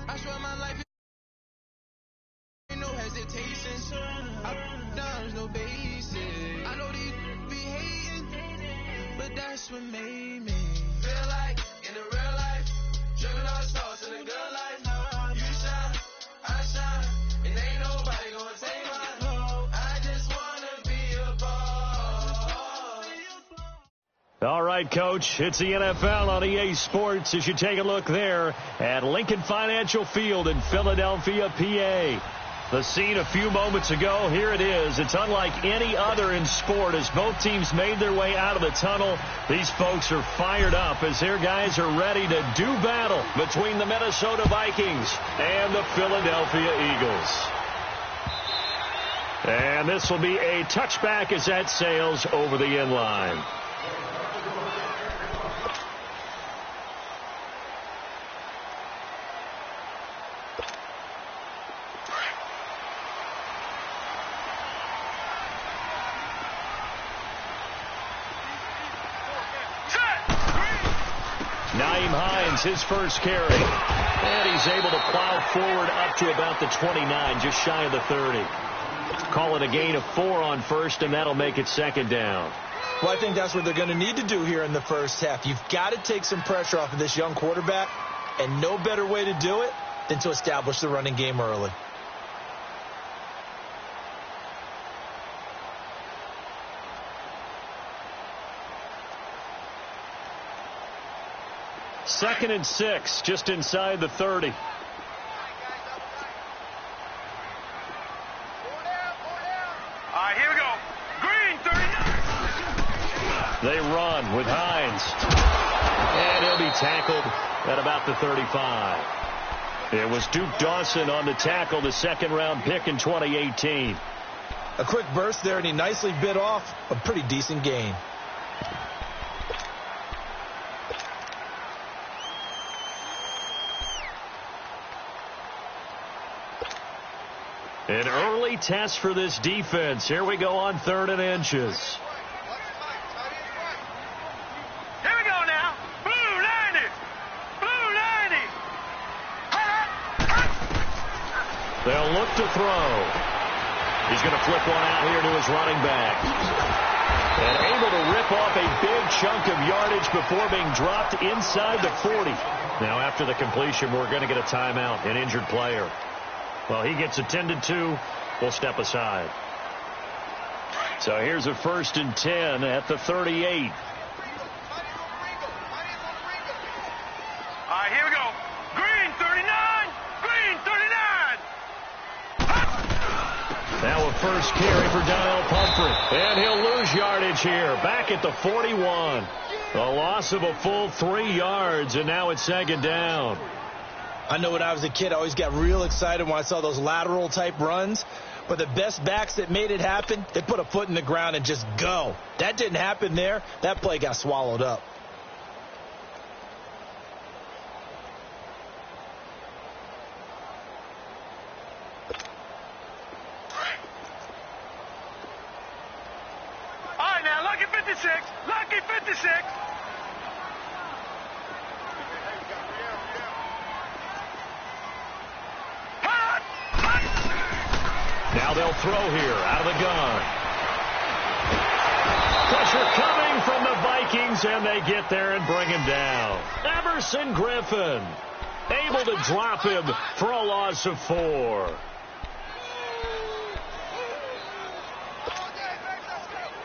I swear my life ain't no hesitation. There's no basic. I know these be hating, but that's what made me feel like in the real life. Driven all the stars in the good life. You shine, I shine, and ain't nobody gonna take my home. I just wanna be a ball. All right, Coach, it's the NFL on EA Sports as you take a look there at Lincoln Financial Field in Philadelphia, PA. The scene a few moments ago, here it is. It's unlike any other in sport as both teams made their way out of the tunnel. These folks are fired up as their guys are ready to do battle between the Minnesota Vikings and the Philadelphia Eagles. And this will be a touchback as that sails over the end line. His first carry, and he's able to plow forward up to about the 29, just shy of the 30. Call it a gain of 4 on first, and that'll make it second down. Well, I think that's what they're going to need to do here in the first half. You've got to take some pressure off of this young quarterback, and no better way to do it than to establish the running game early. Second and 6, just inside the 30. Here we go. Green, 39. They run with Hines. And he'll be tackled at about the 35. It was Duke Dawson on the tackle, the second-round pick in 2018. A quick burst there, and he nicely bit off a pretty decent gain. An early test for this defense. Here we go on 3rd and inches. Here we go now. Blue 90. Blue 90. They'll look to throw. He's going to flip one out here to his running back. And able to rip off a big chunk of yardage before being dropped inside the 40. Now after the completion, we're going to get a timeout, an injured player. Well, he gets attended to. We'll step aside. So here's a 1st and 10 at the 38. All right, here we go. Green, 39. Green, 39. Now a first carry for Donnell Pumphrey. And he'll lose yardage here. Back at the 41. A loss of a full 3 yards, and now it's second down. I know when I was a kid, I always got real excited when I saw those lateral-type runs. But the best backs that made it happen, they put a foot in the ground and just go. That didn't happen there. That play got swallowed up. All right, now, lucky 56. Lucky 56. Now they'll throw here out of the gun. Pressure coming from the Vikings, and they get there and bring him down. Emerson Griffin able to drop him for a loss of 4.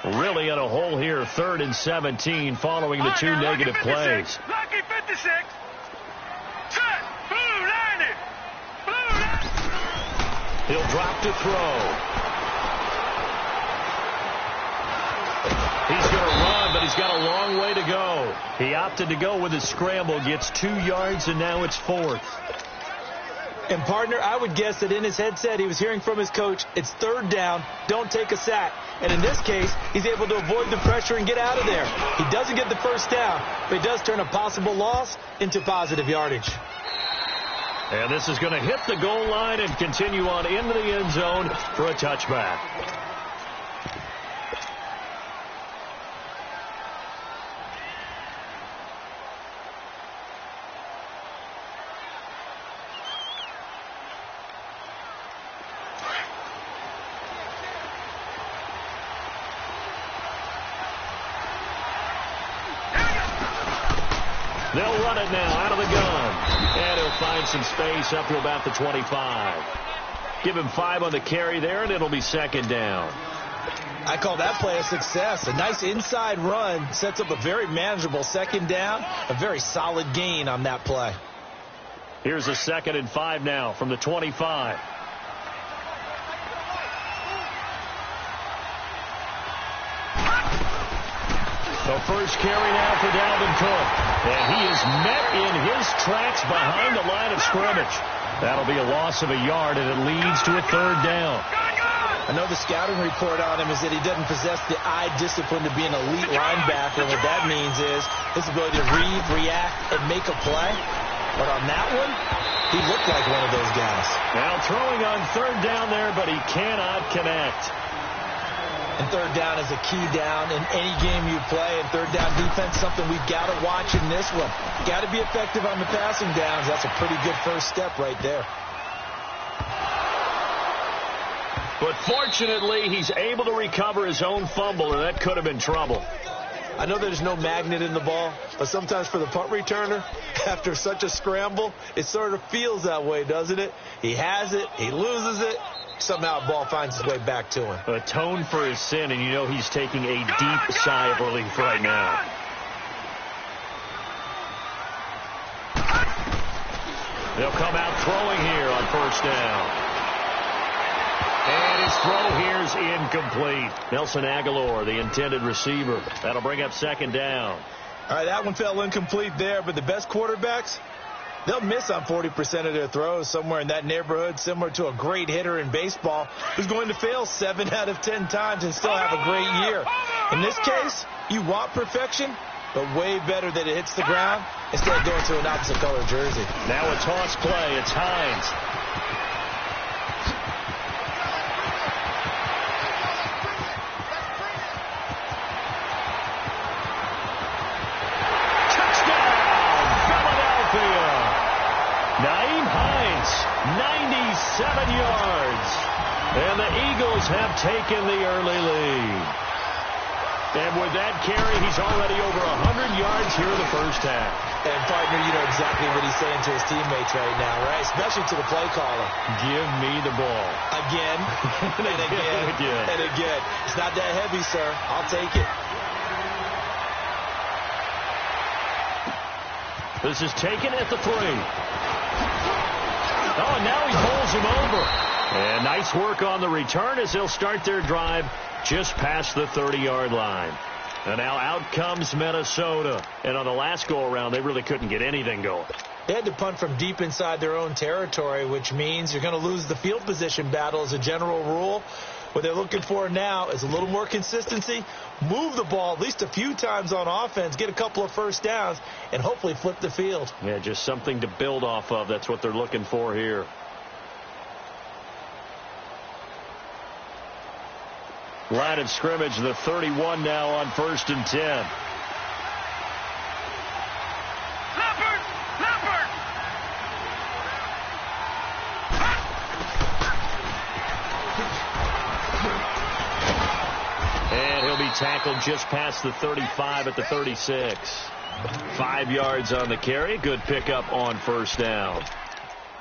Really in a hole here, 3rd and 17 following the 2 negative plays. Lucky 56. Set. Blue 90. Blue 90. He'll drop to throw. He's going to run, but he's got a long way to go. He opted to go with his scramble, gets 2 yards, and now it's 4th. And, partner, I would guess that in his headset he was hearing from his coach, it's 3rd down, don't take a sack. And in this case, he's able to avoid the pressure and get out of there. He doesn't get the first down, but he does turn a possible loss into positive yardage. And this is going to hit the goal line and continue on into the end zone for a touchback. They'll run it now out of the gun. And he'll find some space up to about the 25. Give him 5 on the carry there, and it'll be second down. I call that play a success. A nice inside run sets up a very manageable second down. A very solid gain on that play. Here's a 2nd and 5 now from the 25. The first carry now for Dalvin Cook. And he is met in his tracks behind the line of scrimmage. That'll be a loss of a yard, and it leads to a 3rd down. I know the scouting report on him is that he doesn't possess the eye discipline to be an elite linebacker. And what that means is his ability to read, react, and make a play. But on that one, he looked like one of those guys. Now throwing on 3rd down there, but he cannot connect. And 3rd down is a key down in any game you play. And 3rd down defense, something we've got to watch in this one. Got to be effective on the passing downs. That's a pretty good first step right there. But fortunately, he's able to recover his own fumble, and that could have been trouble. I know there's no magnet in the ball, but sometimes for the punt returner, after such a scramble, it sort of feels that way, doesn't it? He has it, he loses it, somehow the ball finds its way back to him. Atone for his sin, and you know he's taking a deep sigh of relief right now. They'll come out throwing here on 1st down. And his throw here's incomplete. Nelson Aguilar, the intended receiver. That'll bring up 2nd down. All right, that one fell incomplete there, but the best quarterbacks, they'll miss on 40% of their throws, somewhere in that neighborhood, similar to a great hitter in baseball who's going to fail 7 out of 10 times and still have a great year. In this case, you want perfection, but way better that it hits the ground instead of going to an opposite color jersey. Now a toss play. It's Hines. Nyheim Hines, 97 yards. And the Eagles have taken the early lead. And with that carry, he's already over 100 yards here in the first half. And, partner, you know exactly what he's saying to his teammates right now, right? Especially to the play caller. Give me the ball. Again, and again, and again. It's not that heavy, sir. I'll take it. This is taken at the 3. Oh, and now he pulls him over. And nice work on the return as they'll start their drive just past the 30-yard line. And now out comes Minnesota. And on the last go-around, they really couldn't get anything going. They had to punt from deep inside their own territory, which means you're going to lose the field position battle as a general rule. What they're looking for now is a little more consistency, move the ball at least a few times on offense, get a couple of first downs, and hopefully flip the field. Yeah, just something to build off of. That's what they're looking for here. Line of scrimmage, the 31 now on 1st and 10. And he'll be tackled just past the 35 at the 36. 5 yards on the carry. Good pickup on 1st down.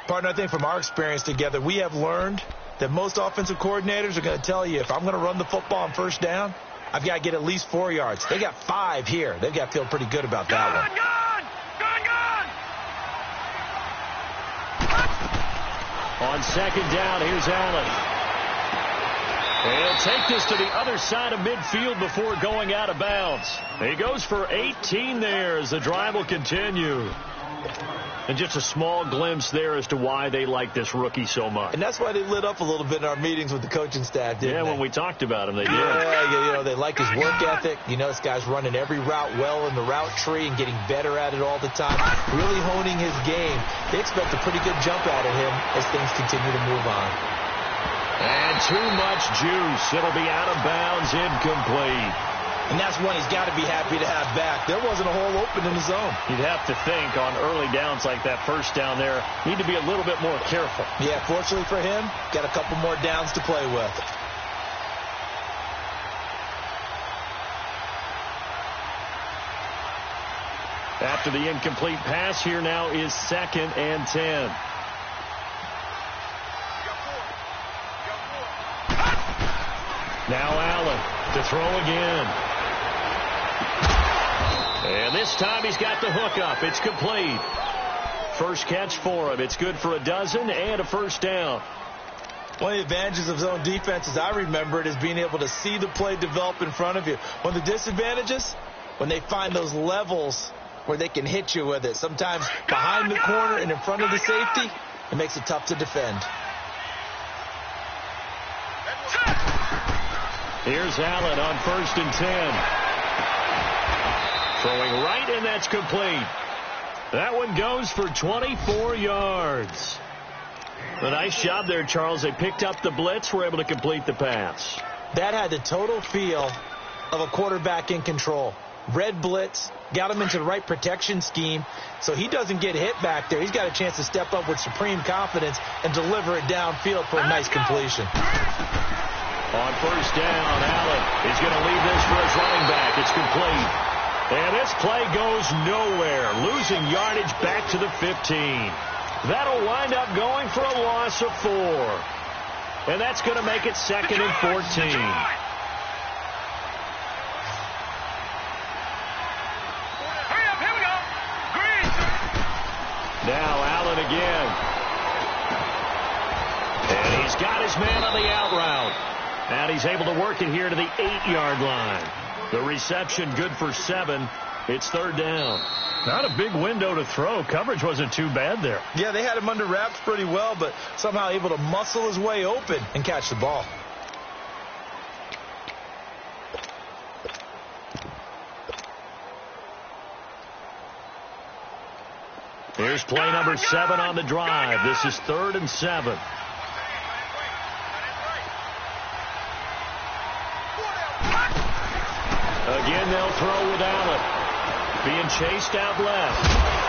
Partner, I think from our experience together, we have learned that most offensive coordinators are going to tell you, if I'm going to run the football on 1st down, I've got to get at least 4 yards. They got 5 here. They've got to feel pretty good about that one. On 2nd down, here's Allen. He'll take this to the other side of midfield before going out of bounds. He goes for 18 there as the drive will continue. And just a small glimpse there as to why they like this rookie so much. And that's why they lit up a little bit in our meetings with the coaching staff, didn't they? Yeah, when we talked about him, they did. Yeah, you know, they like his work ethic. You know, this guy's running every route well in the route tree and getting better at it all the time, really honing his game. They expect a pretty good jump out of him as things continue to move on. And too much juice. It'll be out of bounds, incomplete. And that's one he's got to be happy to have back. There wasn't a hole open in the zone. You'd have to think on early downs like that 1st down there, need to be a little bit more careful. Yeah, fortunately for him, got a couple more downs to play with. After the incomplete pass, here now is 2nd and 10. Now Allen to throw again. And this time he's got the hook up. It's complete. First catch for him. It's good for a dozen and a first down. One of the advantages of zone defense, as I remember it, is being able to see the play develop in front of you. One of the disadvantages, when they find those levels where they can hit you with it. Sometimes behind the corner and in front of the safety, it makes it tough to defend. Here's Allen on 1st and 10. Throwing right, and that's complete. That one goes for 24 yards. A nice job there, Charles. They picked up the blitz, were able to complete the pass. That had the total feel of a quarterback in control. Red blitz, got him into the right protection scheme, so he doesn't get hit back there. He's got a chance to step up with supreme confidence and deliver it downfield for a nice completion. On 1st down, Allen is going to leave this for his running back. It's complete. And this play goes nowhere, losing yardage back to the 15. That'll wind up going for a loss of 4. And that's going to make it 2nd and 14. Now Allen again. And he's got his man on the out route. And he's able to work it here to the 8-yard line. The reception good for 7. It's 3rd down. Not a big window to throw. Coverage wasn't too bad there. Yeah, they had him under wraps pretty well, but somehow able to muscle his way open and catch the ball. Here's play number 7 on the drive. This is 3rd and 7. Again, they'll throw with Allen. Being chased out left.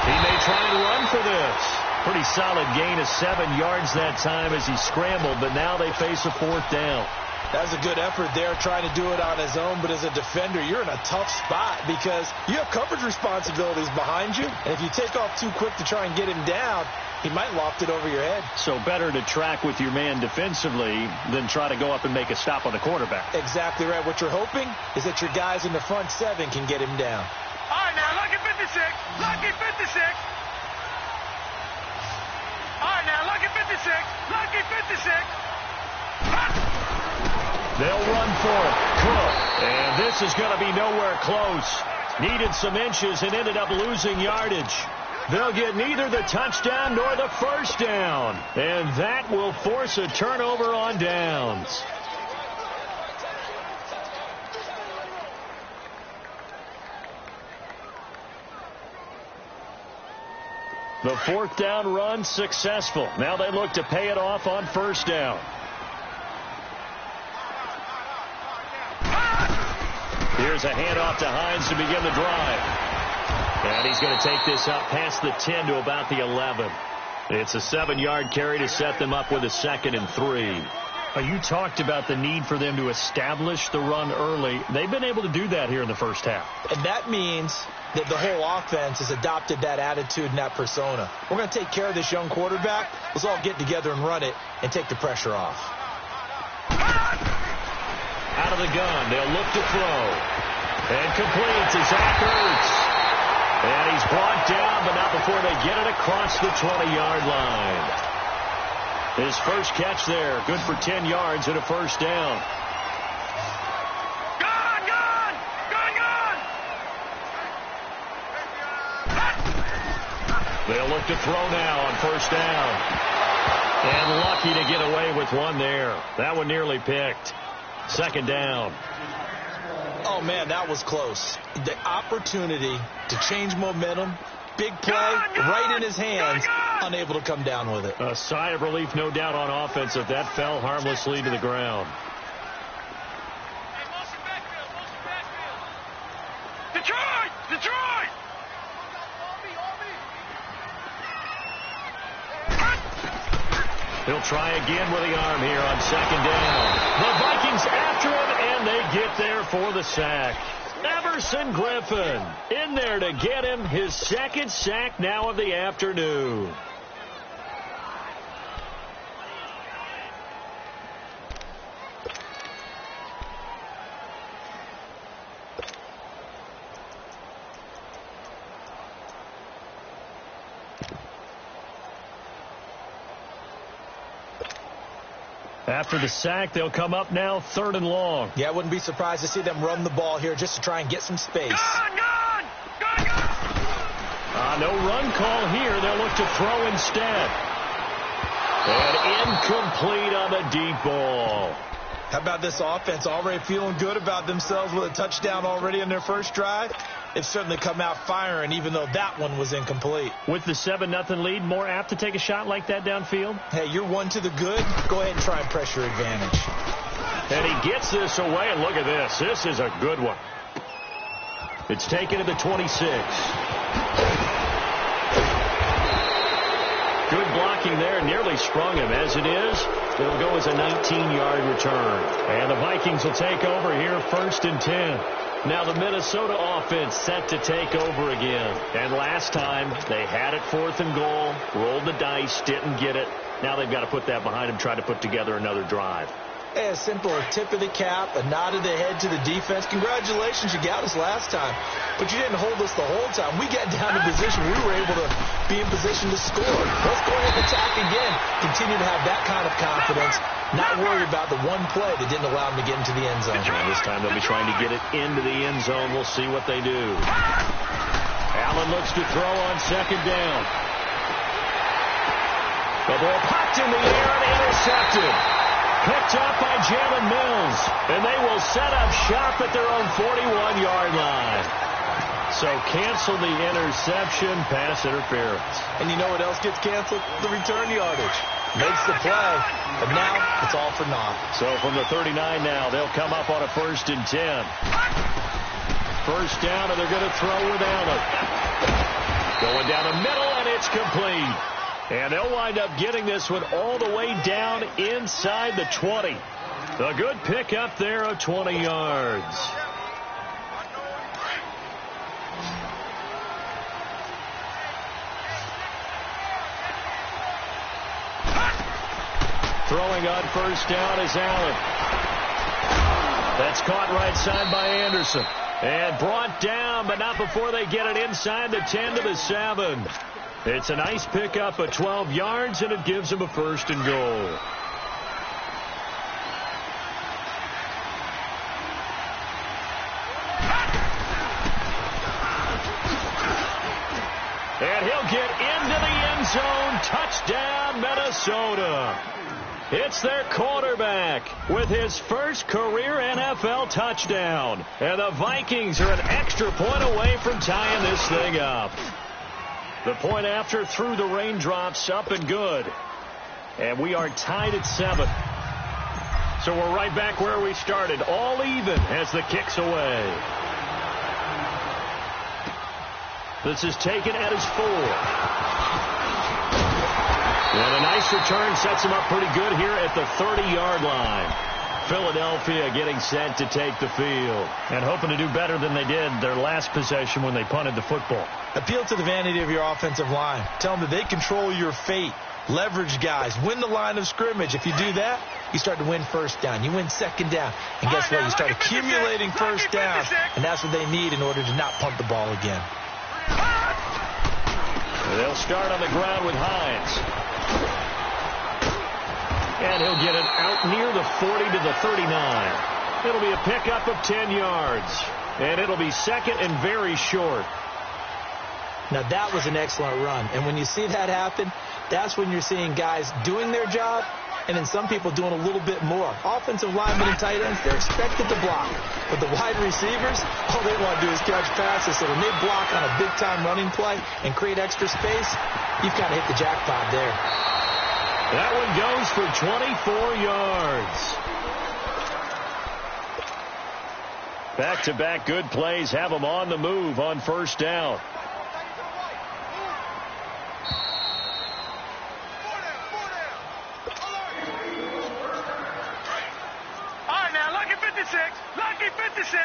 He may try and run for this. Pretty solid gain of 7 yards that time as he scrambled, but now they face a 4th down. That's a good effort there, trying to do it on his own, but as a defender, you're in a tough spot because you have coverage responsibilities behind you, and if you take off too quick to try and get him down, he might loft it over your head. So better to track with your man defensively than try to go up and make a stop on the quarterback. Exactly right. What you're hoping is that your guys in the front 7 can get him down. All right, now, lucky 56. Lucky 56. All right, now, lucky 56. Lucky 56. They'll run for it. Cook. And this is going to be nowhere close. Needed some inches and ended up losing yardage. They'll get neither the touchdown nor the first down. And that will force a turnover on downs. The 4th down run successful. Now they look to pay it off on 1st down. Here's a handoff to Hines to begin the drive. And he's going to take this up past the 10 to about the 11. It's a 7-yard carry to set them up with a 2nd and 3. You talked about the need for them to establish the run early. They've been able to do that here in the first half. And that means that the whole offense has adopted that attitude and that persona. We're going to take care of this young quarterback. Let's all get together and run it and take the pressure off. Out of the gun, they'll look to throw. And complete to Zach Ertz. And he's brought down, but not before they get it across the 20-yard line. His first catch there, good for 10 yards and a first down. Gone, gone, gone, gone. They'll look to throw now on 1st down. And lucky to get away with one there. That one nearly picked. 2nd down. Oh, man, that was close. The opportunity to change momentum, big play, right in his hands, unable to come down with it. A sigh of relief, no doubt, on offense if that fell harmlessly to the ground. Detroit! Detroit! He'll try again with the arm here on 2nd down. The Vikings after him, and they get there for the sack. Everson Griffin in there to get him his second sack now of the afternoon. After the sack, they'll come up now 3rd and long. Yeah, I wouldn't be surprised to see them run the ball here just to try and get some space. No run call here. They'll look to throw instead. And incomplete on the deep ball. How about this offense already feeling good about themselves with a touchdown already in their first drive? They've certainly come out firing, even though that one was incomplete. With the 7-0 lead, more apt to take a shot like that downfield? Hey, you're one to the good. Go ahead and try and pressure advantage. And he gets this away, and look at this. This is a good one. It's taken to the 26. Good blocking there, nearly sprung him. As it is, it'll go as a 19-yard return. And the Vikings will take over here 1st and 10. Now the Minnesota offense set to take over again. And last time, they had it 4th and goal, rolled the dice, didn't get it. Now they've got to put that behind them, try to put together another drive. Hey, a simple tip of the cap, a nod of the head to the defense. Congratulations, you got us last time. But you didn't hold us the whole time. We got down to position. We were able to be in position to score. Let's go ahead and attack again. Continue to have that kind of confidence. Not worry about the one play that didn't allow them to get into the end zone. And this time they'll be trying to get it into the end zone. We'll see what they do. Allen looks to throw on 2nd down. The ball popped in the air and intercepted. Picked up by Jalen Mills. And they will set up shop at their own 41-yard line. So cancel the interception, pass interference. And you know what else gets canceled? The return yardage. Makes the play, but now it's all for naught. So from the 39 now, they'll come up on a 1st and 10. First down, and they're going to throw with Allen. Going down the middle, and it's complete. And they'll wind up getting this one all the way down inside the 20. A good pickup there of 20 yards. Throwing on 1st down is Allen. That's caught right side by Anderson. And brought down, but not before they get it inside the 10 to the 7. It's a nice pickup of 12 yards, and it gives them a 1st and goal. And he'll get into the end zone. Touchdown, Minnesota. It's their quarterback with his first career NFL touchdown. And the Vikings are an extra point away from tying this thing up. The point after through the raindrops, up and good. And we are tied at 7. So we're right back where we started, all even as the kick's away. This is taken at his 4. And a nice return sets him up pretty good here at the 30-yard line. Philadelphia getting set to take the field and hoping to do better than they did their last possession when they punted the football. Appeal to the vanity of your offensive line. Tell them that they control your fate. Leverage guys. Win the line of scrimmage. If you do that, you start to win 1st down. You win 2nd down. And guess what? You start accumulating 1st down. And that's what they need in order to not punt the ball again. They'll start on the ground with Hines. And he'll get it out near the 40 to the 39. It'll be a pickup of 10 yards. And it'll be 2nd and very short. Now, that was an excellent run. And when you see that happen, that's when you're seeing guys doing their job and then some people doing a little bit more. Offensive linemen and tight ends, they're expected to block. But the wide receivers, all they want to do is catch passes. So when they block on a big-time running play and create extra space, you've kind of hit the jackpot there. That one goes for 24 yards. Back-to-back good plays have them on the move on 1st down. All right, now, lucky 56. Lucky 56.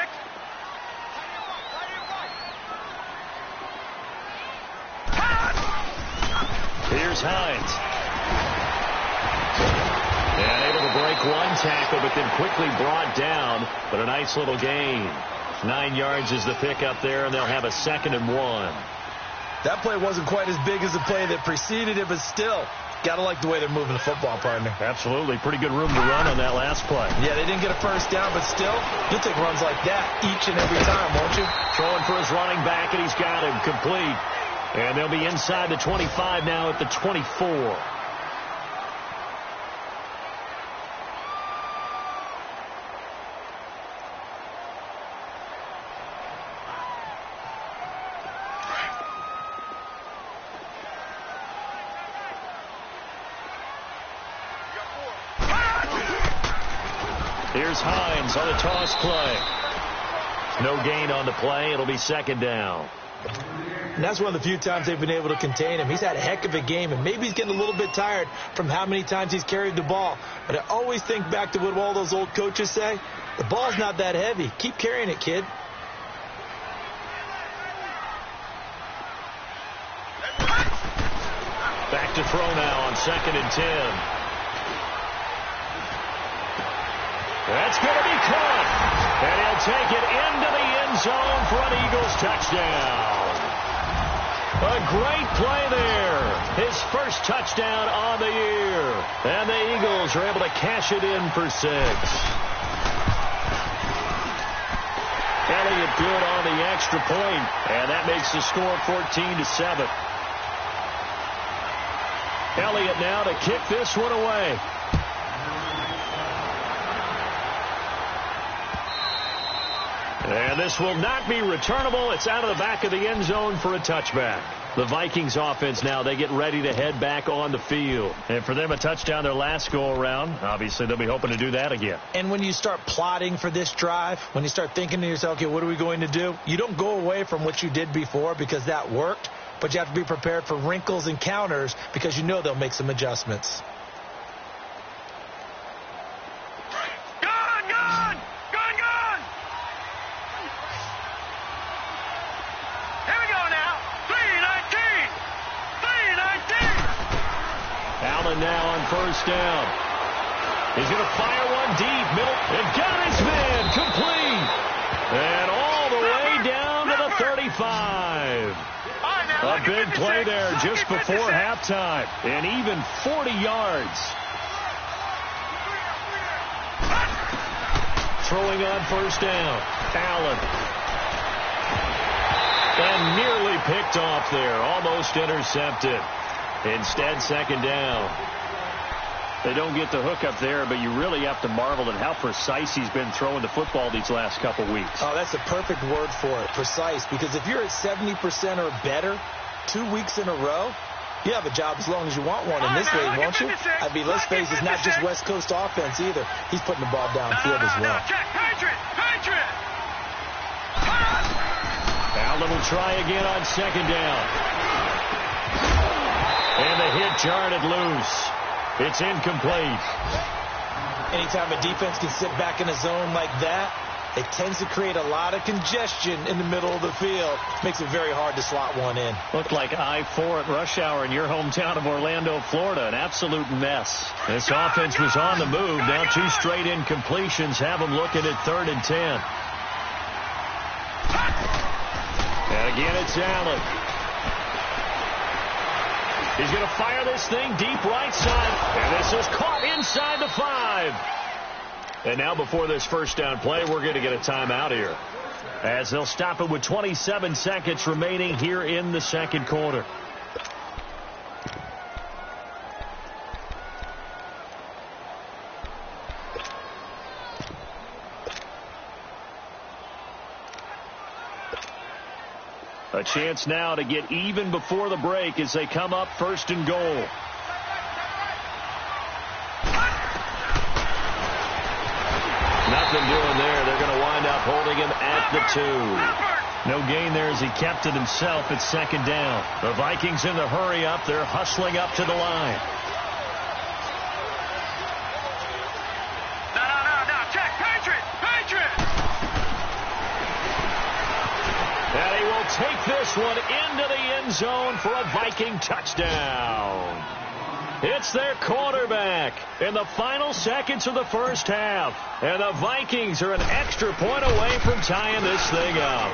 Here's Hines. And able to break one tackle, but then quickly brought down. But a nice little gain. 9 yards is the pickup there, and they'll have a 2nd and 1. That play wasn't quite as big as the play that preceded it, but still, got to like the way they're moving the football, partner. Absolutely. Pretty good room to run on that last play. Yeah, they didn't get a first down, but still, you'll take runs like that each and every time, won't you? Throwing for his running back, and he's got him complete. And they'll be inside the 25 now at the 24. Here's Hines on the toss play. No gain on the play. It'll be 2nd down. And that's one of the few times they've been able to contain him. He's had a heck of a game, and maybe he's getting a little bit tired from how many times he's carried the ball. But I always think back to what all those old coaches say. The ball's not that heavy. Keep carrying it, kid. Back to throw now on 2nd and 10. That's going to be caught. And he'll take it into the end zone for an Eagles touchdown. A great play there. His first touchdown on the year. And the Eagles are able to cash it in for 6. Elliott good on the extra point. And that makes the score 14-7. Elliott now to kick this one away. And this will not be returnable. It's out of the back of the end zone for a touchback. The Vikings offense now, they get ready to head back on the field. And for them, a touchdown their last go-around. Obviously, they'll be hoping to do that again. And when you start plotting for this drive, when you start thinking to yourself, okay, what are we going to do? You don't go away from what you did before because that worked, but you have to be prepared for wrinkles and counters because you know they'll make some adjustments. Now on 1st down. He's going to fire one deep. Middle. They've got his man complete. And all the way down to the 35. A big play there just before halftime. And even 40 yards. Throwing on 1st down. Allen. And nearly picked off there. Almost intercepted. Instead, 2nd down. They don't get the hook up there, but you really have to marvel at how precise he's been throwing the football these last couple weeks. Oh, that's a perfect word for it, precise, because if you're at 70% or better 2 weeks in a row, you have a job as long as you want one in this league, won't you? I mean, let's face it, it's not just West Coast offense either. He's putting the ball downfield as well. Allen will try again on 2nd down. And the hit jarred loose. It's incomplete. Anytime a defense can sit back in a zone like that, it tends to create a lot of congestion in the middle of the field. Makes it very hard to slot one in. Looked like I-4 at rush hour in your hometown of Orlando, Florida. An absolute mess. This offense was on the move. Now 2 straight incompletions have them looking at 3rd and 10. And again, it's Allen. He's going to fire this thing deep right side. And this is caught inside the 5. And now before this 1st down play, we're going to get a timeout here, as they'll stop it with 27 seconds remaining here in the 2nd quarter. A chance now to get even before the break as they come up 1st and goal. Nothing doing there. They're going to wind up holding him at the 2. No gain there as he kept it himself at 2nd down. The Vikings in the hurry up. They're hustling up to the line. take this one into the end zone for a Viking touchdown. It's their quarterback in the final seconds of the first half. And the Vikings are an extra point away from tying this thing up.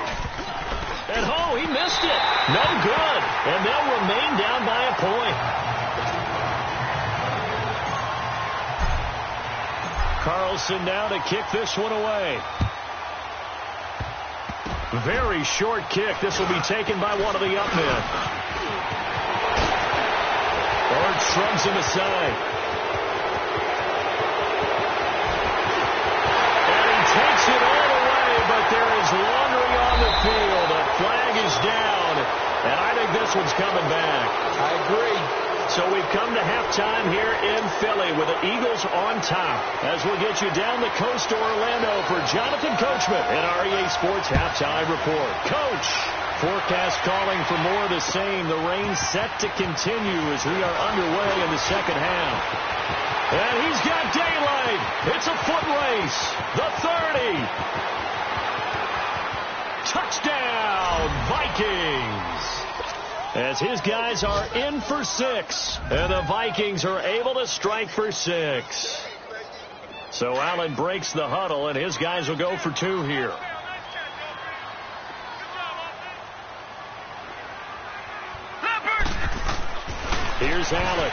And, oh, he missed it. No good. And they'll remain down by a point. Carlson now to kick this one away. Very short kick. This will be taken by one of the up men. Ord shrugs him aside. And he takes it all away, but there is laundry on the field. A flag is down, and I think this one's coming back. I agree. So we've come to halftime here in Philly with the Eagles on top. As we'll get you down the coast to Orlando for Jonathan Coachman in our EA Sports Halftime Report. Coach, forecast calling for more of the same. The rain set to continue as we are underway in the second half. And he's got daylight. It's a foot race. The 30. Touchdown, Vikings. As his guys are in for 6, and the Vikings are able to strike for 6. So Allen breaks the huddle, and his guys will go for 2 here. Here's Allen.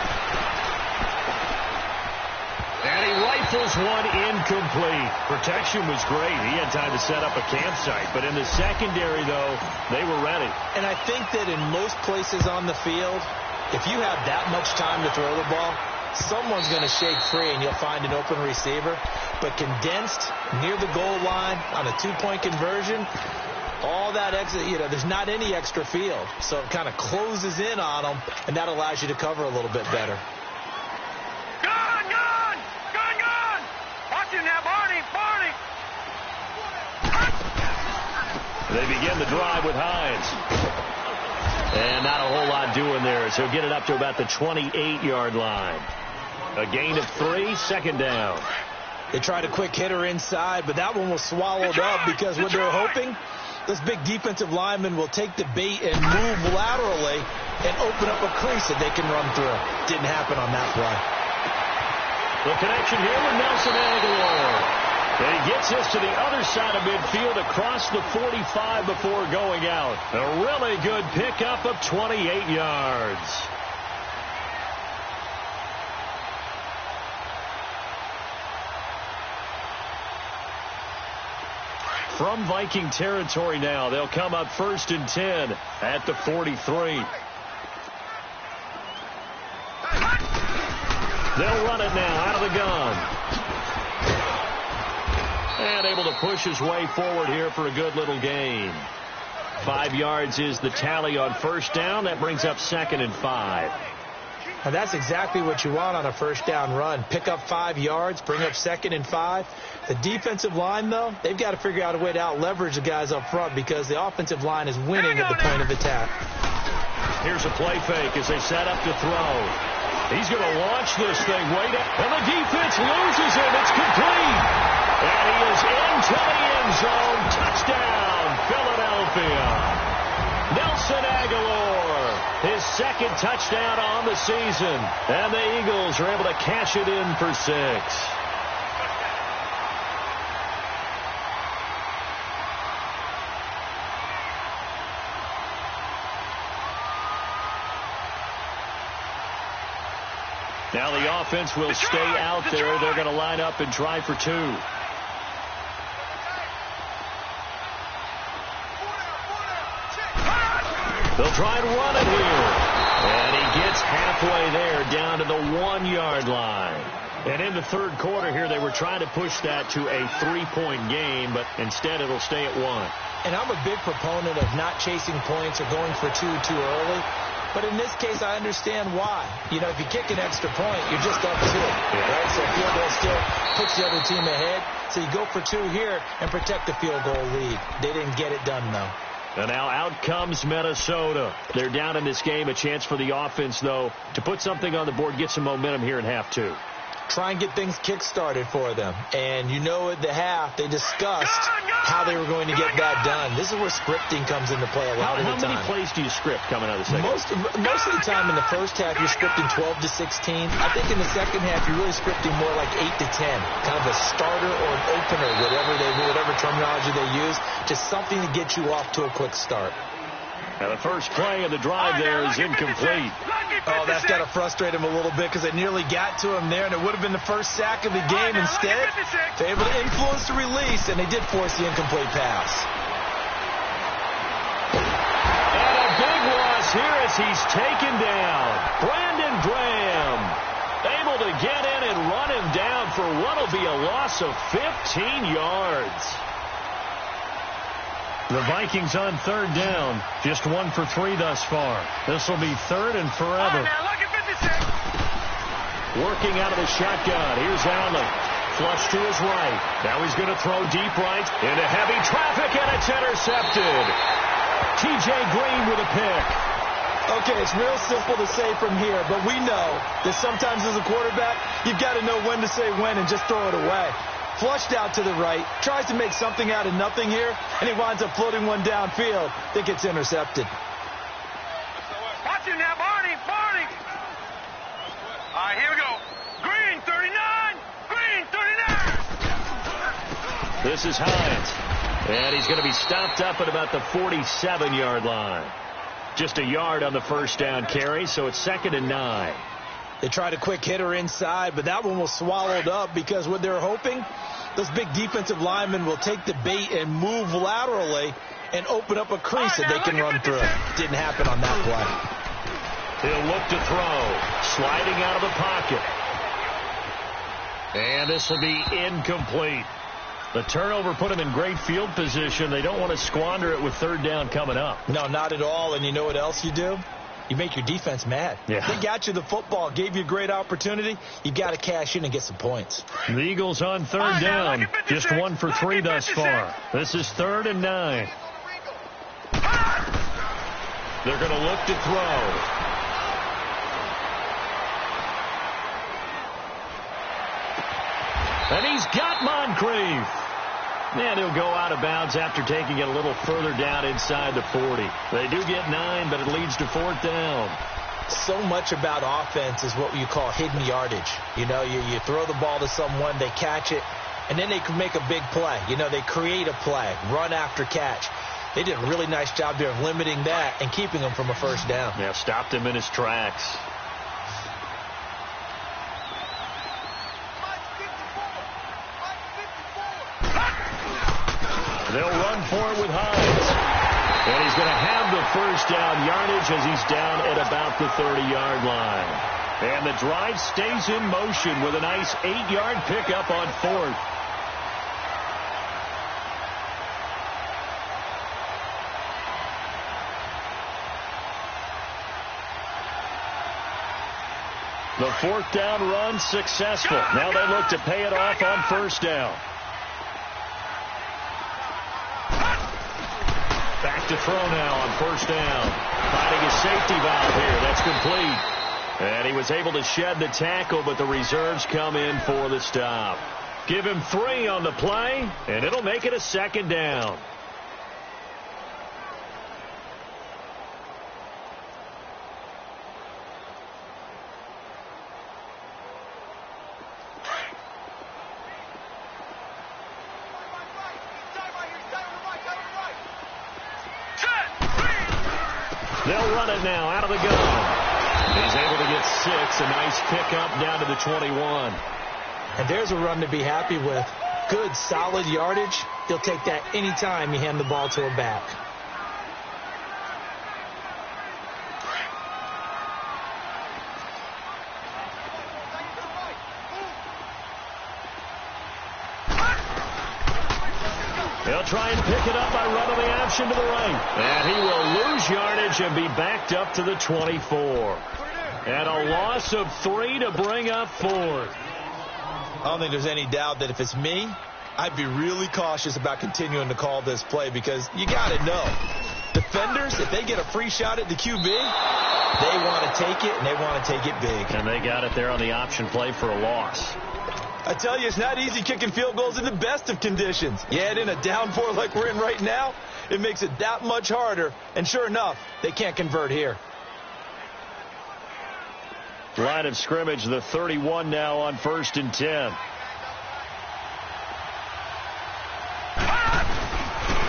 And he rifles one incomplete. Protection was great. He had time to set up a campsite. But in the secondary, though, they were ready. And I think that in most places on the field, if you have that much time to throw the ball, someone's going to shake free and you'll find an open receiver. But condensed near the goal line on a 2-point conversion, all that extra, there's not any extra field. So it kind of closes in on them, and that allows you to cover a little bit better. They begin the drive with Hines. And not a whole lot doing there, so he'll get it up to about the 28-yard line. A gain of 3, second down. They tried a quick hitter inside, but that one was swallowed up because what they're hoping, this big defensive lineman will take the bait and move laterally and open up a crease that they can run through. Didn't happen on that play. The connection here with Nelson Aguilar. And he gets this to the other side of midfield across the 45 before going out. A really good pickup of 28 yards. From Viking territory now, they'll come up 1st and 10 at the 43. They'll run it now out of the gun. And able to push his way forward here for a good little gain. 5 yards is the tally on first down. That brings up 2nd and 5. And that's exactly what you want on a first down run. Pick up 5 yards, bring up 2nd and 5. The defensive line, though, they've got to figure out a way to out-leverage the guys up front because the offensive line is winning at the point of attack. Here's a play fake as they set up to throw. He's going to launch this thing way down. And the defense loses him. It's complete. And he is into the end zone. Touchdown, Philadelphia. Nelson Aguilar, his 2nd touchdown on the season. And the Eagles are able to cash it in for 6. Now the offense will stay out there. They're going to line up and try for 2. They'll try and run it here. And he gets halfway there down to the 1-yard line. And in the third quarter here, they were trying to push that to a 3-point game, but instead it'll stay at 1. And I'm a big proponent of not chasing points or going for 2 too early. But in this case, I understand why. If you kick an extra point, you're just up 2. Right? So field goal still puts the other team ahead. So you go for 2 here and protect the field goal lead. They didn't get it done, though. And now out comes Minnesota. They're down in this game. A chance for the offense, though, to put something on the board, get some momentum here in half 2. try and get things kick-started for them. And you know at the half, they discussed how they were going to get that done. This is where scripting comes into play a lot of the time. How many plays do you script coming out of the second? Most of the time in the first half, you're scripting 12 to 16. I think in the second half, you're really scripting more like 8 to 10. Kind of a starter or an opener, whatever terminology they use. Just something to get you off to a quick start. Now the first play of the drive there is incomplete. Oh, that's got to frustrate him a little bit because they nearly got to him there, and it would have been the first sack of the game. Instead, they're able to influence the release, and they did force the incomplete pass. And a big loss here as he's taken down. Brandon Graham able to get in and run him down for what will be a loss of 15 yards. The Vikings on third down. Just 1 for 3 thus far. This will be third and forever. Working out of the shotgun. Here's Allen. Flush to his right. Now he's going to throw deep right into heavy traffic, and it's intercepted. T.J. Green with a pick. Okay, it's real simple to say from here, but we know that sometimes as a quarterback, you've got to know when to say when and just throw it away. Flushed out to the right, tries to make something out of nothing here, and he winds up floating one downfield that gets intercepted. Watch him now, Barney. All right, here we go. Green, 39. Green, 39. This is Hines. And he's going to be stopped up at about the 47-yard line. Just a yard on the first down carry, so it's 2nd and 9. They tried a quick hitter inside, but that one was swallowed up because what they're hoping, those big defensive linemen will take the bait and move laterally and open up a crease that they can run through. Didn't happen on that play. He'll look to throw. Sliding out of the pocket. And this will be incomplete. The turnover put him in great field position. They don't want to squander it with third down coming up. No, not at all. And you know what else you do? You make your defense mad. Yeah. They got you the football, gave you a great opportunity. You got to cash in and get some points. The Eagles on third down. Just 1 for 3 thus far. This is 3rd and 9. They're going to look to throw. And he's got Moncrief. And he'll go out of bounds after taking it a little further down inside the 40. They do get 9, but it leads to 4th down. So much about offense is what you call hidden yardage. You know, you throw the ball to someone, they catch it, and then they can make a big play. You know, they create a play, run after catch. They did a really nice job there of limiting that and keeping him from a first down. Yeah, stopped him in his tracks. They'll run for it with Hines. And he's going to have the first down yardage as he's down at about the 30-yard line. And the drive stays in motion with a nice 8-yard pickup on 4th. The 4th down run successful. Now they look to pay it off on first down. Back to throw now on first down. Finding his safety valve here. That's complete. And he was able to shed the tackle, but the reserves come in for the stop. Give him 3 on the play, and it'll make it a 2nd down. They'll run it now out of the gun. He's able to get 6. A nice pickup down to the 21. And there's a run to be happy with. Good, solid yardage. He'll take that anytime you hand the ball to a back. They'll try and pick it up by running the option to the right. And he will lose yardage and be backed up to the 24. And a loss of 3 to bring up 4. I don't think there's any doubt that if it's me, I'd be really cautious about continuing to call this play because you got to know the defenders, if they get a free shot at the QB, they want to take it, and they want to take it big. And they got it there on the option play for a loss. I tell you, it's not easy kicking field goals in the best of conditions. You add in a downpour like we're in right now, it makes it that much harder. And sure enough, they can't convert here. Line of scrimmage, the 31 now on 1st and 10.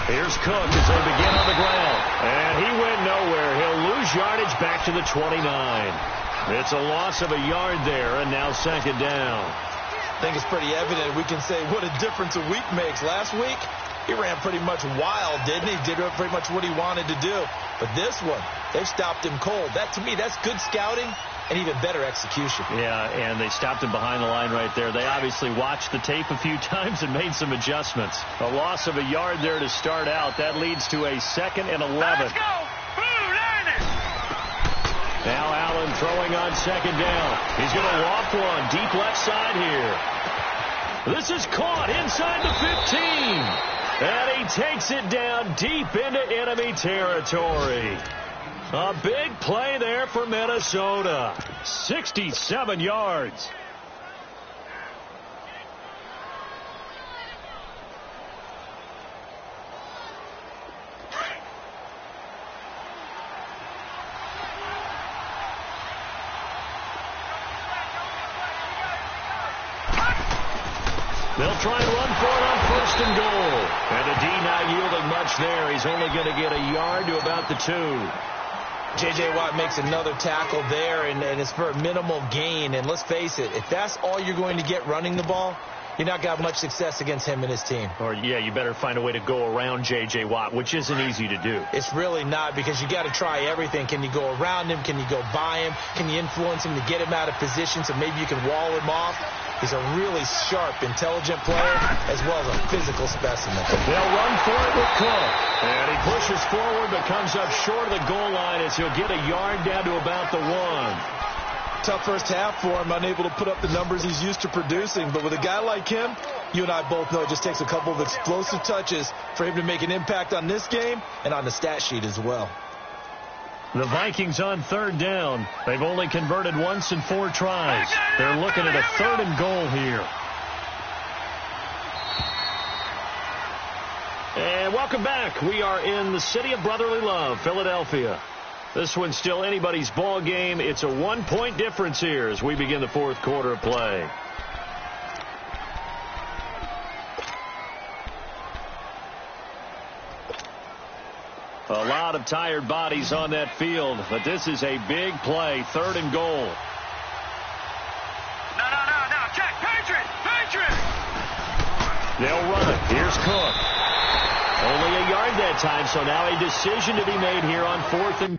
Here's Cook as they begin on the ground. And he went nowhere. He'll lose yardage back to the 29. It's a loss of a yard there, and now 2nd down. I think it's pretty evident. We can say what a difference a week makes. Last week, he ran pretty much wild, didn't he? Did pretty much what he wanted to do. But this one, they've stopped him cold. That, to me, that's good scouting and even better execution. Yeah, and they stopped him behind the line right there. They obviously watched the tape a few times and made some adjustments. A loss of a yard there to start out. That leads to a 2nd and 11. Let's go! Blue Liners! Now Allen throwing on 2nd down. He's going to loft one deep left side here. This is caught inside the 15. And he takes it down deep into enemy territory. A big play there for Minnesota. 67 yards. They'll try and run for it on 1st and goal. And the D not yielding much there. He's only going to get a yard to about the 2. J.J. Watt makes another tackle there, and it's for a minimal gain. And let's face it, if that's all you're going to get running the ball, you're not going to have much success against him and his team. Or, yeah, you better find a way to go around J.J. Watt, which isn't easy to do. It's really not, because you got to try everything. Can you go around him? Can you go by him? Can you influence him to get him out of position so maybe you can wall him off? He's a really sharp, intelligent player, as well as a physical specimen. They'll run for it with Cook. And he pushes forward, but comes up short of the goal line as he'll get a yard down to about the 1. Tough first half for him, unable to put up the numbers he's used to producing. But with a guy like him, you and I both know it just takes a couple of explosive touches for him to make an impact on this game and on the stat sheet as well. The Vikings on 3rd down. They've only converted once in 4 tries. They're looking at a 3rd and goal here. And welcome back. We are in the city of brotherly love, Philadelphia. This one's still anybody's ball game. It's a 1-point difference here as we begin the 4th quarter of play. A lot of tired bodies on that field, but this is a big play, 3rd and goal. No, check, Patriot! They'll run it. Here's Cook. Only a yard that time, so now a decision to be made here on 4th and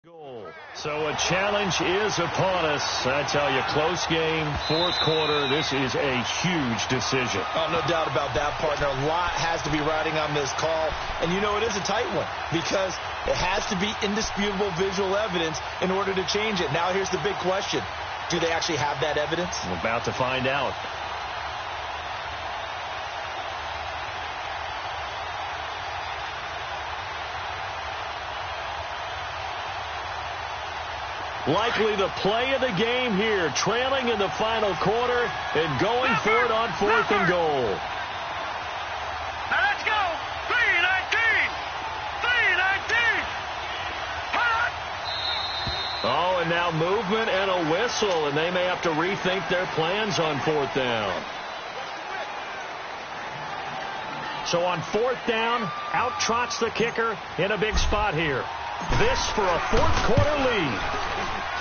goal. So a challenge is upon us. I tell you, close game, 4th quarter. This is a huge decision. Oh, no doubt about that, partner. A lot has to be riding on this call. And you know it is a tight one because it has to be indisputable visual evidence in order to change it. Now here's the big question. Do they actually have that evidence? We're about to find out. Likely the play of the game here, trailing in the final quarter and going for it on 4th and goal. Now let's go! 3-19! Oh, and now movement and a whistle, and they may have to rethink their plans on 4th down. So on 4th down, out trots the kicker in a big spot here. This for a 4th quarter lead.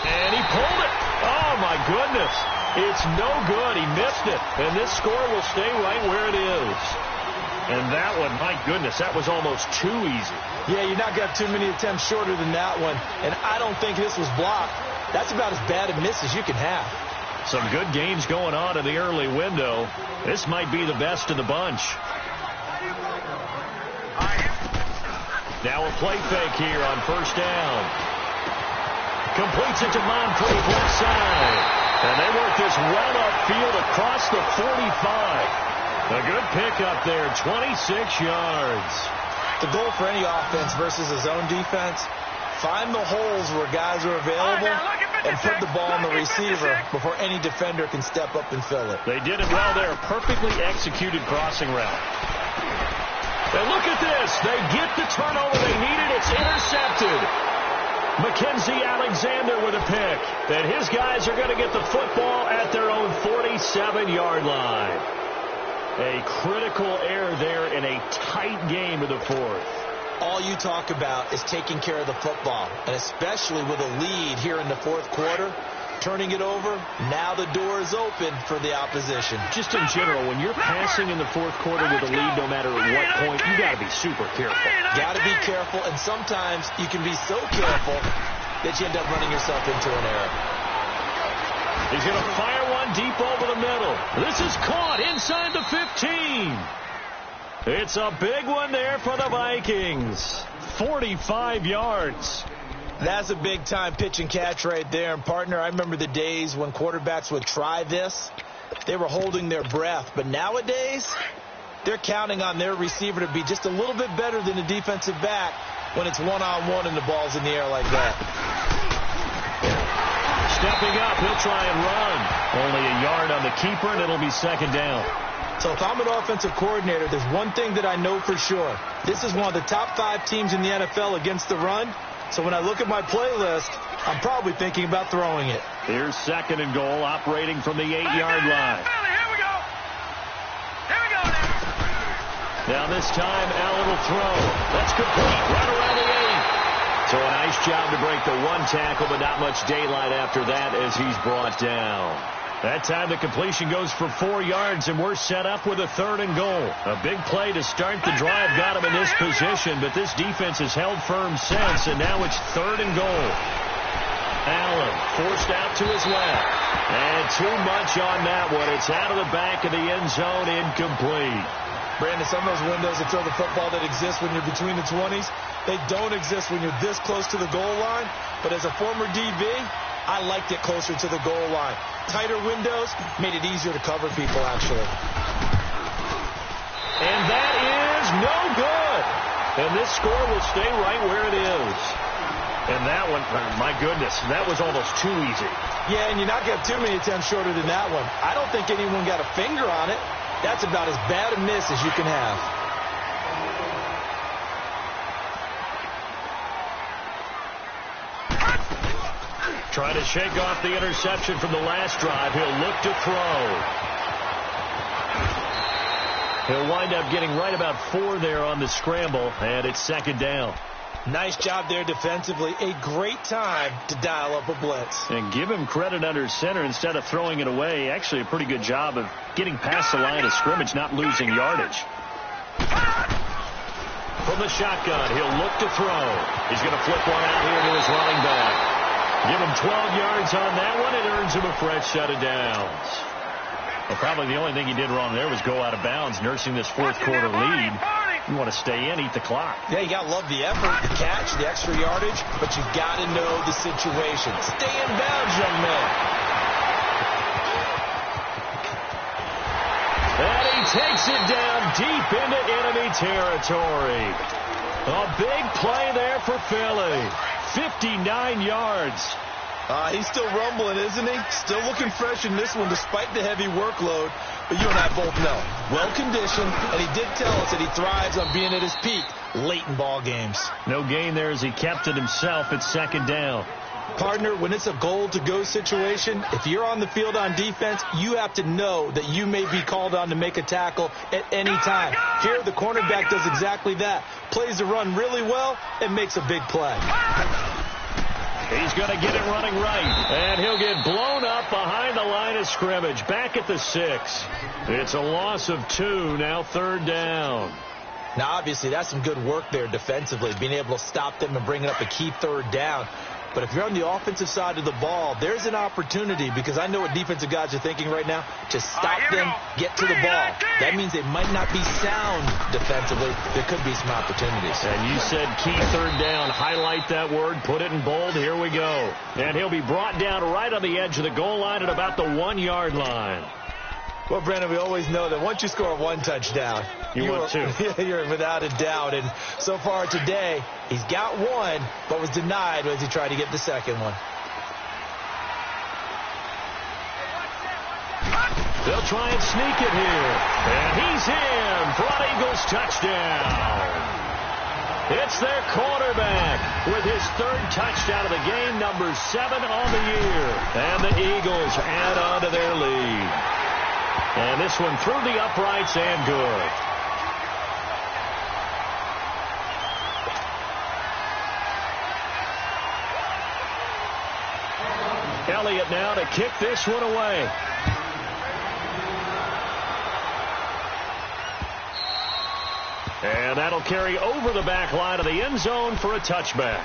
And he pulled it. Oh, my goodness. It's no good. He missed it. And this score will stay right where it is. And that one, my goodness, that was almost too easy. Yeah, you're not going to have too many attempts shorter than that one. And I don't think this was blocked. That's about as bad a miss as you can have. Some good games going on in the early window. This might be the best of the bunch. Now a play fake here on 1st down. Completes it to Moncrief left side. And they work this well upfield across the 45. A good pickup there, 26 yards. The goal for any offense versus a zone defense, find the holes where guys are available and put the ball on the receiver before any defender can step up and fill it. They did it well there. Perfectly executed crossing route. And look at this. They get the turnover they needed. It's intercepted. Mackenzie Alexander with a pick. And his guys are going to get the football at their own 47-yard line. A critical error there in a tight game of the fourth. All you talk about is taking care of the football, and especially with a lead here in the fourth quarter, turning it over, now the door is open for the opposition. Just in general, when you're passing in the fourth quarter with a lead, no matter at what point, you got to be super careful. Got to be careful, and sometimes you can be so careful that you end up running yourself into an error. He's going to fire one deep over the middle. This is caught inside the 15. It's a big one there for the Vikings. 45 yards. That's a big-time pitch and catch right there. And, partner, I remember the days when quarterbacks would try this. They were holding their breath. But nowadays, they're counting on their receiver to be just a little bit better than the defensive back when it's one-on-one and the ball's in the air like that. Stepping up, he'll try and run. Only a yard on the keeper, and it'll be second down. So if I'm an offensive coordinator, there's one thing that I know for sure. This is one of the top 5 teams in the NFL against the run. So when I look at my playlist, I'm probably thinking about throwing it. Here's second and goal, operating from the 8-yard line. Here we go. Here we go now. Now this time, Allen will throw. That's complete, right around the 8. So a nice job to break the one tackle, but not much daylight after that as he's brought down. That time the completion goes for 4 yards, and we're set up with a third and goal. A big play to start the drive got him in this position, but this defense has held firm since, and now it's third and goal. Allen forced out to his left. And too much on that one. It's out of the back of the end zone, incomplete. Brandon, some of those windows to throw the football that exist when you're between the 20s, they don't exist when you're this close to the goal line. But as a former DB, I liked it closer to the goal line. Tighter windows made it easier to cover people, actually. And that is no good. And this score will stay right where it is. And that one, my goodness, that was almost too easy. Yeah, and you're not going to have too many attempts shorter than that one. I don't think anyone got a finger on it. That's about as bad a miss as you can have. Trying to shake off the interception from the last drive. He'll look to throw. He'll wind up getting right about 4 there on the scramble, and it's second down. Nice job there defensively. A great time to dial up a blitz. And give him credit under center instead of throwing it away. Actually, a pretty good job of getting past the line of scrimmage, not losing yardage. From the shotgun, he'll look to throw. He's going to flip one out here to his running back. Give him 12 yards on that one. It earns him a fresh set of downs. Well, probably the only thing he did wrong there was go out of bounds, nursing this fourth quarter lead. You want to stay in, eat the clock. Yeah, you got to love the effort, the catch, the extra yardage, but you got to know the situation. Stay in bounds, young man. And he takes it down deep into enemy territory. A big play there for Philly. 59 yards. He's still rumbling, isn't he? Still looking fresh in this one despite the heavy workload. But you and I both know, well-conditioned, and he did tell us that he thrives on being at his peak late in ball games. No gain there as he kept it himself at second down. Partner, when it's a goal-to-go situation, if you're on the field on defense, you have to know that you may be called on to make a tackle at any time. Here, the cornerback does exactly that. Plays the run really well and makes a big play. He's going to get it running right, and he'll get blown up behind the line of scrimmage, back at the 6. It's a loss of 2, now third down. Now, obviously, that's some good work there defensively, being able to stop them and bringing up a key third down. But if you're on the offensive side of the ball, there's an opportunity, because I know what defensive guys are thinking right now. Just stop them, get to the ball. That means they might not be sound defensively. There could be some opportunities. And you said key third down. Highlight that word. Put it in bold. Here we go. And he'll be brought down right on the edge of the goal line at about the 1-yard line. Well, Brandon, we always know that once you score one touchdown, you're without a doubt. And so far today, he's got one, but was denied as he tried to get the second one. They'll try and sneak it here. And he's in for an Eagles touchdown. It's their quarterback with his third touchdown of the game, number 7 on the year. And the Eagles add on to their lead. And this one through the uprights and good. Elliott now to kick this one away. And that'll carry over the back line of the end zone for a touchback.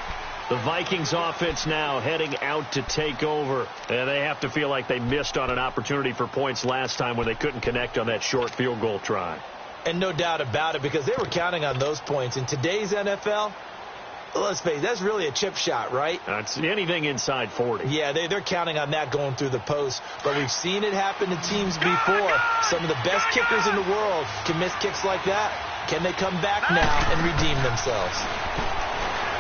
The Vikings offense now heading out to take over. And they have to feel like they missed on an opportunity for points last time when they couldn't connect on that short field goal try. And no doubt about it, because they were counting on those points. In today's NFL, let's face it, that's really a chip shot, right? It's anything inside 40. Yeah, they're counting on that going through the post. But we've seen it happen to teams before. Some of the best kickers in the world can miss kicks like that. Can they come back now and redeem themselves?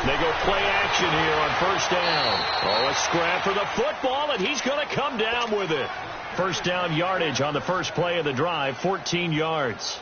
They go play action here on first down. Oh, a scrap for the football, and he's going to come down with it. First down yardage on the first play of the drive, 14 yards.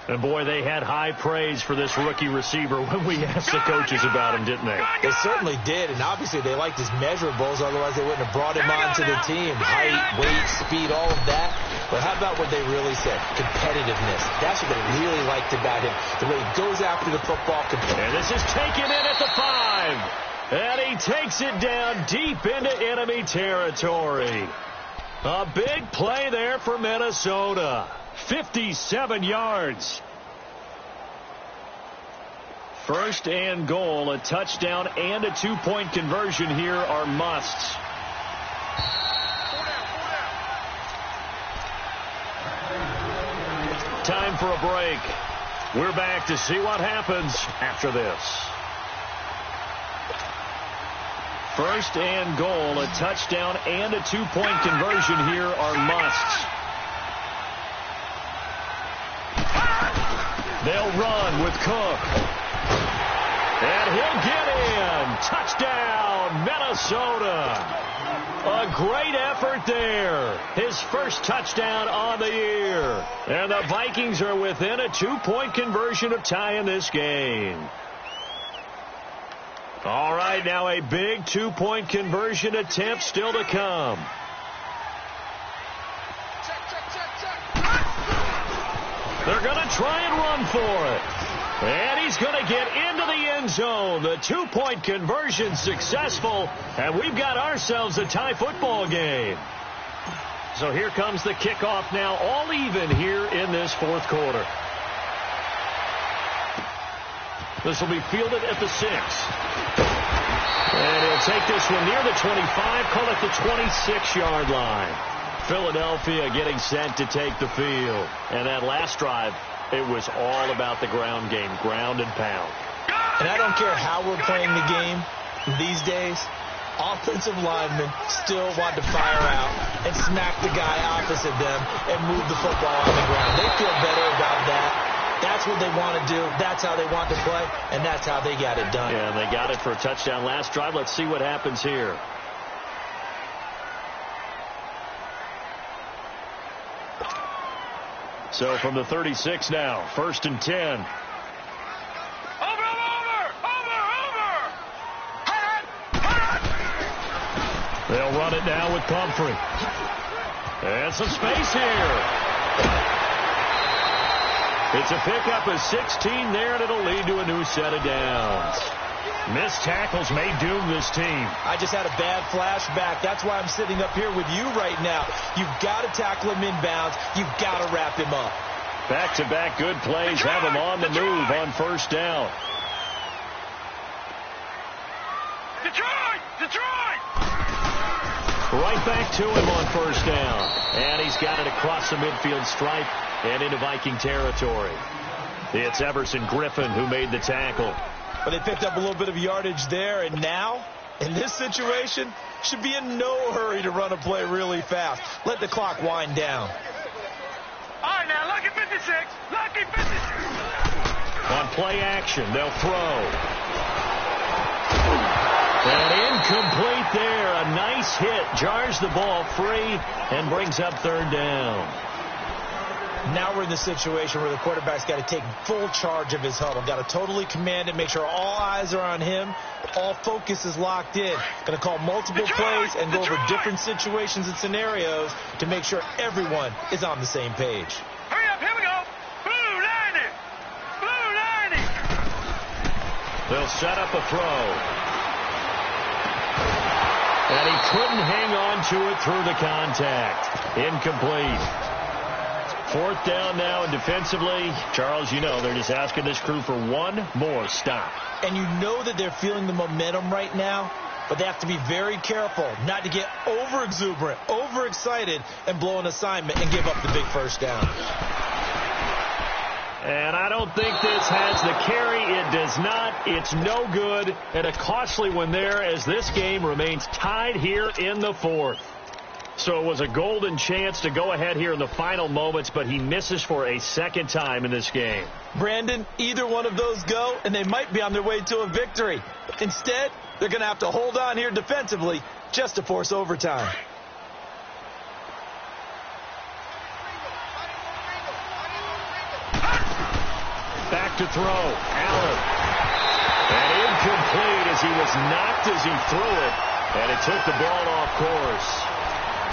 And, boy, they had high praise for this rookie receiver when we asked the coaches about him, didn't they? They certainly did, and obviously they liked his measurables. Otherwise, they wouldn't have brought him onto the team. Height, weight, speed, all of that. But how about what they really said? Competitiveness. That's what they really liked about him. The way he goes after the football. And this is taken in at the 5. And he takes it down deep into enemy territory. A big play there for Minnesota. 57 yards. First and goal, a touchdown and a 2-point conversion here are musts. Time for a break. We're back to see what happens after this. First and goal, a touchdown and a 2-point conversion here are musts. They'll run with Cook. And he'll get in. Touchdown, Minnesota. A great effort there. His first touchdown on the year. And the Vikings are within a 2-point conversion of tying this game. All right, now a big 2-point conversion attempt still to come. They're going to try and run for it. And he's going to get into the end zone. The 2-point conversion successful. And we've got ourselves a tie football game. So here comes the kickoff now, all even here in this fourth quarter. This will be fielded at the 6. And he'll take this one near the 25, call it the 26-yard line. Philadelphia getting set to take the field. And that last drive, it was all about the ground game, ground and pound. And I don't care how we're playing the game these days, offensive linemen still want to fire out and smack the guy opposite them and move the football on the ground. They feel better about that. That's what they want to do. That's how they want to play, and that's how they got it done. Yeah, they got it for a touchdown last drive. Let's see what happens here. So from the 36 now, 1st and 10. They'll run it now with Pumphrey. And some space here. It's a pickup of 16 there, and it'll lead to a new set of downs. Missed tackles may doom this team. I just had a bad flashback. That's why I'm sitting up here with you right now. You've got to tackle him inbounds. You've got to wrap him up. Back-to-back good plays have him on the move on first down. Detroit! Detroit! Right back to him on first down. And he's got it across the midfield stripe and into Viking territory. It's Everson Griffin who made the tackle. But they picked up a little bit of yardage there, and now, in this situation, should be in no hurry to run a play really fast. Let the clock wind down. All right, now, lucky 56. Lucky 56. On play action, they'll throw. And incomplete there. A nice hit. Jars the ball free and brings up third down. Now we're in the situation where the quarterback's got to take full charge of his huddle. Got to totally command it, make sure all eyes are on him. All focus is locked in. Going to call multiple plays and go over different situations and scenarios to make sure everyone is on the same page. Hurry up, here we go. Blue 90. Blue 90. They'll set up a throw. And he couldn't hang on to it through the contact. Incomplete. Fourth down now, and defensively, Charles, you know, they're just asking this crew for one more stop. And you know that they're feeling the momentum right now, but they have to be very careful not to get over-exuberant, overexcited, and blow an assignment and give up the big first down. And I don't think this has the carry. It does not. It's no good. And a costly one there as this game remains tied here in the fourth. So it was a golden chance to go ahead here in the final moments, but he misses for a second time in this game. Brandon, either one of those go, and they might be on their way to a victory. Instead, they're going to have to hold on here defensively just to force overtime. Back to throw. Allen. And incomplete as he was knocked as he threw it, and it took the ball off course.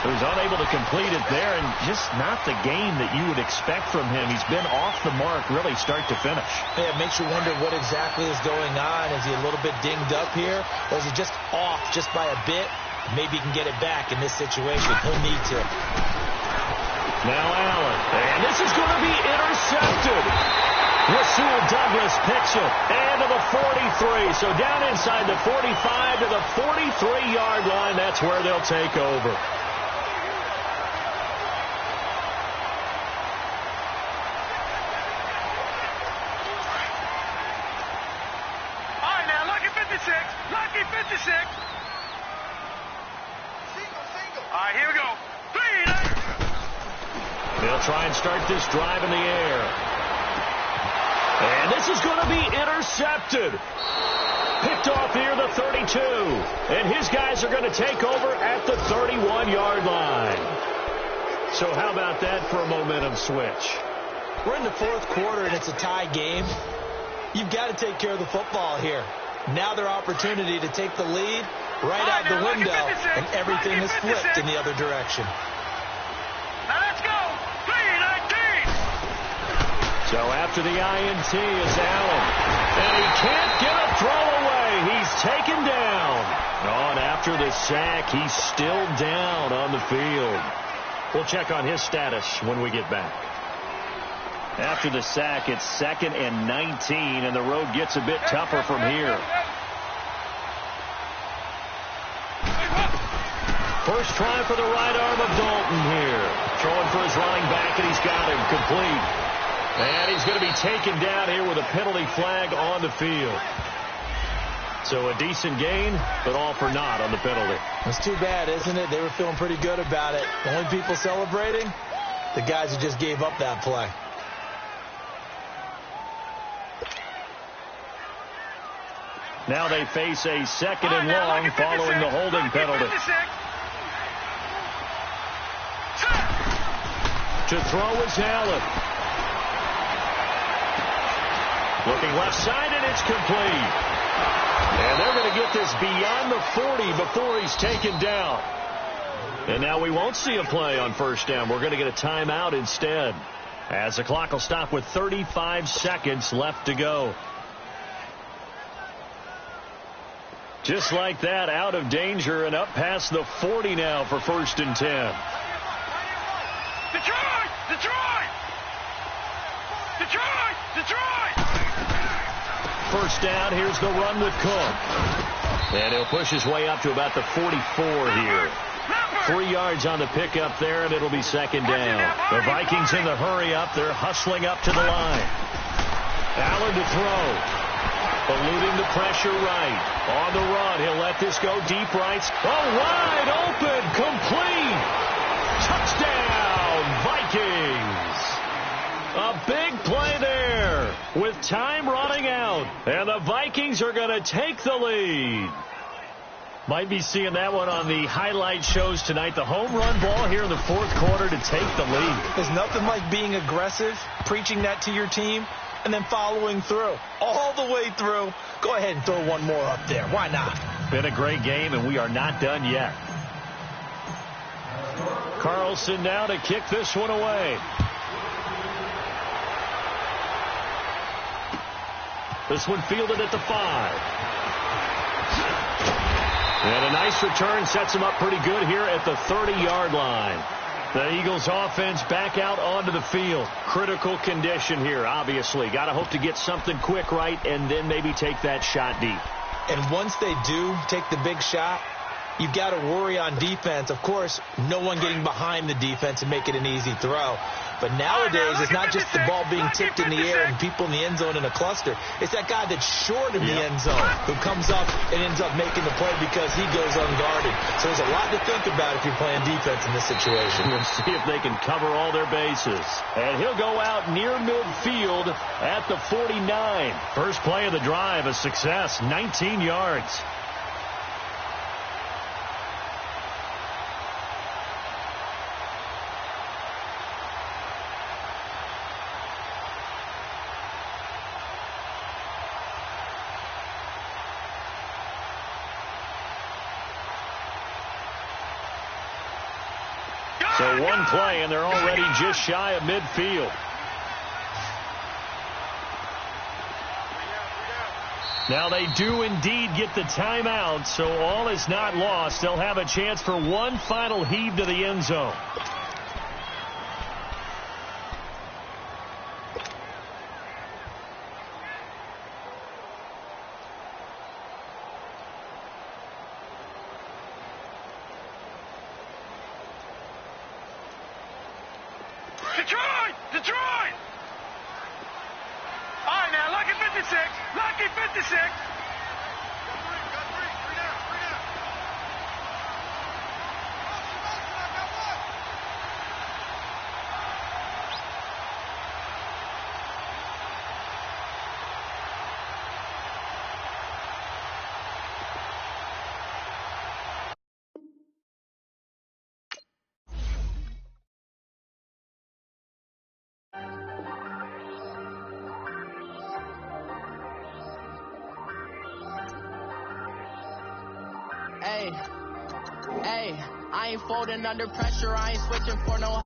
He was unable to complete it there, and just not the game that you would expect from him. He's been off the mark really start to finish. Yeah, it makes you wonder what exactly is going on. Is he a little bit dinged up here, or is he just off just by a bit? Maybe he can get it back in this situation. He'll need to. Now Allen, and this is going to be intercepted. Rasul Douglas picks it, and to the 43. So down inside the 45 to the 43-yard line. That's where they'll take over. Lucky 56. All right, here we go. They'll try and start this drive in the air. And this is going to be intercepted. Picked off near the 32. And his guys are going to take over at the 31-yard line. So how about that for a momentum switch? We're in the fourth quarter, and it's a tie game. You've got to take care of the football here. Now their opportunity to take the lead right out the window, and everything is flipped in the other direction. Now let's go. 3-19. So after the INT is Allen. And he can't get a throw away. He's taken down. Oh, and after the sack, he's still down on the field. We'll check on his status when we get back. After the sack, it's 2nd and 19, and the road gets a bit tougher from here. First try for the right arm of Dalton here. Throwing for his running back, and he's got him complete. And he's going to be taken down here with a penalty flag on the field. So a decent gain, but all for naught on the penalty. It's too bad, isn't it? They were feeling pretty good about it. The only people celebrating, the guys who just gave up that play. Now they face a 2nd and long following the holding penalty. To throw is Allen. Looking left side, and it's complete. And they're going to get this beyond the 40 before he's taken down. And now we won't see a play on first down. We're going to get a timeout instead, as the clock will stop with 35 seconds left to go. Just like that, out of danger and up past the 40 now for 1st and 10. Detroit! Detroit! Detroit! Detroit! First down, here's the run with Cook. And he'll push his way up to about the 44 here. 3 yards on the pickup there, and it'll be second down. The Vikings in the hurry up. They're hustling up to the line. Allen to throw. Eluding the pressure right. On the run, he'll let this go deep right. Oh, wide open, complete. Touchdown, Vikings. A big play there with time running out. And the Vikings are going to take the lead. Might be seeing that one on the highlight shows tonight. The home run ball here in the fourth quarter to take the lead. There's nothing like being aggressive, preaching that to your team, and then following through. All the way through. Go ahead and throw one more up there. Why not? Been a great game, and we are not done yet. Carlson now to kick this one away. This one fielded at the 5. And a nice return sets him up pretty good here at the 30-yard line. The Eagles offense back out onto the field. Critical condition here, obviously. Got to hope to get something quick right and then maybe take that shot deep. And once they do take the big shot, you've got to worry on defense. Of course, no one getting behind the defense and make it an easy throw. But nowadays, it's not just the ball being tipped in the air and people in the end zone in a cluster. It's that guy that's short of the end zone who comes up and ends up making the play because he goes unguarded. So there's a lot to think about if you're playing defense in this situation. We'll see if they can cover all their bases. And he'll go out near midfield at the 49. First play of the drive, a success, 19 yards. So one play, and they're already just shy of midfield. Now they do indeed get the timeout, so all is not lost. They'll have a chance for one final heave to the end zone. Detroit! Detroit! All right, now, lucky 56. Lucky 56. Hey, I ain't folding under pressure. I ain't switching for no